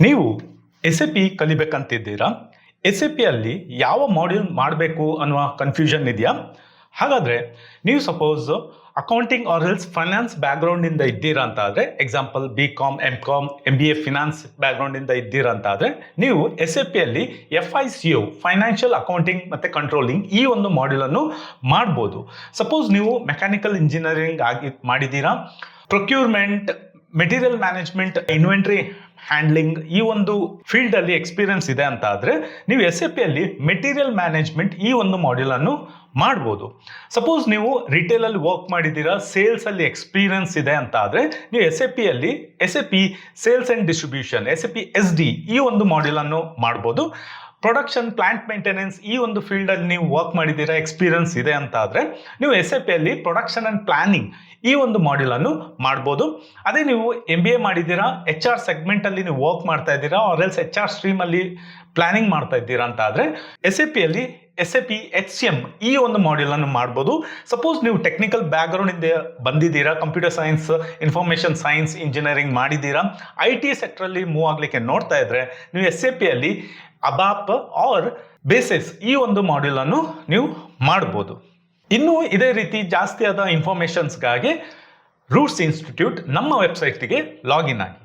ನೀವು S A P ಕಲಿಬೇಕಂತಿದ್ದೀರಾ? S A ಪಿಯಲ್ಲಿ ಯಾವ ಮಾಡ್ಯೂಲ್ ಮಾಡಬೇಕು ಅನ್ನುವ ಕನ್ಫ್ಯೂಷನ್ ಇದೆಯಾ? ಹಾಗಾದರೆ ನೀವು suppose accounting or else finance ಬ್ಯಾಕ್ಗ್ರೌಂಡಿಂದ ಇದ್ದೀರಾ ಅಂತ ಆದರೆ, example BCom, MCom, MBA finance ಬ್ಯಾಕ್ಗ್ರೌಂಡಿಂದ ಇದ್ದೀರಾ ಅಂತ ಆದರೆ, ನೀವು ಎಸ್ ಎ ಪಿಯಲ್ಲಿ FICO ಫೈನಾನ್ಷಿಯಲ್ ಅಕೌಂಟಿಂಗ್ ಮತ್ತು ಕಂಟ್ರೋಲಿಂಗ್ ಈ ಒಂದು ಮಾಡ್ಯೂಲನ್ನು ಮಾಡ್ಬೋದು. ಸಪೋಸ್ ನೀವು ಮೆಕ್ಯಾನಿಕಲ್ ಇಂಜಿನಿಯರಿಂಗ್ ಮಾಡಿದ್ದೀರಾ, procurement, material management, inventory handling ಈ ಒಂದು ಫೀಲ್ಡ್ ಅಲ್ಲಿ ಎಕ್ಸ್ಪೀರಿಯನ್ಸ್ ಇದೆ ಅಂತ ಆದ್ರೆ ನೀವು ಎಸ್ ಎ ಪಿಯಲ್ಲಿ ಮೆಟೀರಿಯಲ್ ಮ್ಯಾನೇಜ್ಮೆಂಟ್ ಈ ಒಂದು ಮಾಡ್ಯೂಲ್ ಅನ್ನು ಮಾಡ್ಬೋದು. ಸಪೋಸ್ ನೀವು ರಿಟೇಲ್ ಅಲ್ಲಿ ವರ್ಕ್ ಮಾಡಿದ್ದೀರಾ, ಸೇಲ್ಸ್ ಅಲ್ಲಿ ಎಕ್ಸ್ಪೀರಿಯನ್ಸ್ ಇದೆ ಅಂತ ಆದ್ರೆ ನೀವು ಎಸ್ ಎ ಪಿಯಲ್ಲಿ SAP sales and distribution, SAP SD ಈ ಒಂದು ಮಾಡ್ಯೂಲ್ ಅನ್ನು ಮಾಡ್ಬೋದು. ಪ್ರೊಡಕ್ಷನ್, ಪ್ಲಾಂಟ್ ಮೇಂಟೆನೆನ್ಸ್ ಈ ಒಂದು ಫೀಲ್ಡ್ ಅಲ್ಲಿ ನೀವು ವರ್ಕ್ ಮಾಡಿದ್ದೀರಾ, ಎಕ್ಸ್ಪೀರಿಯನ್ಸ್ ಇದೆ ಅಂತ ಆದ್ರೆ ನೀವು ಎಸ್ ಎ ಪಿಯಲ್ಲಿ ಪ್ರೊಡಕ್ಷನ್ ಅಂಡ್ ಪ್ಲಾನಿಂಗ್ ಈ ಒಂದು ಮಾಡ್ಯೂಲ್ ಅನ್ನು ಮಾಡ್ಬೋದು. ಅದೇ ನೀವು MBA ಮಾಡಿದ್ದೀರಾ, HR ಸೆಗ್ಮೆಂಟ್ ಅಲ್ಲಿ ನೀವು ವರ್ಕ್ ಮಾಡ್ತಾ ಇದ್ದೀರಾ, ಆರ್ ಎಲ್ಸ್ HR ಸ್ಟ್ರೀಮ್ ಅಲ್ಲಿ ಪ್ಲಾನಿಂಗ್ ಮಾಡ್ತಾ ಇದ್ದೀರಾ ಅಂತ ಆದ್ರೆ ಎಸ್ ಎ ಪಿಯಲ್ಲಿ SAP HCM ಈ ಒಂದು ಮಾಡ್ಯೂಲ್ ಅನ್ನು ಮಾಡ್ಬೋದು. ಸಪೋಸ್ ನೀವು ಟೆಕ್ನಿಕಲ್ ಬ್ಯಾಕ್ಗ್ರೌಂಡ್ ಇಂದ ಬಂದಿದ್ದೀರಾ, computer science, information science engineering ಮಾಡಿದ್ದೀರಾ, IT ಸೆಕ್ಟರ್ ಅಲ್ಲಿ ಮೂವ್ ಆಗ್ಲಿಕ್ಕೆ ನೋಡ್ತಾ ಇದ್ರೆ ನೀವು ಎಸ್ ಎ ಪಿಯಲ್ಲಿ ABAP ಆರ್ ಬೇಸಿಸ್ ಈ ಒಂದು ಮಾಡ್ಯೂಲ್ ಅನ್ನು ನೀವು ಮಾಡ್ಬೋದು. ಇನ್ನು ಇದೇ ರೀತಿ ಜಾಸ್ತಿ ಆದ ಇನ್ಫಾರ್ಮೇಶನ್ಸ್ಗಾಗಿ ರೂಟ್ಸ್ ಇನ್ಸ್ಟಿಟ್ಯೂಟ್ ನಮ್ಮ ವೆಬ್ಸೈಟ್ಗೆ ಲಾಗಿನ್ ಆಗಿ.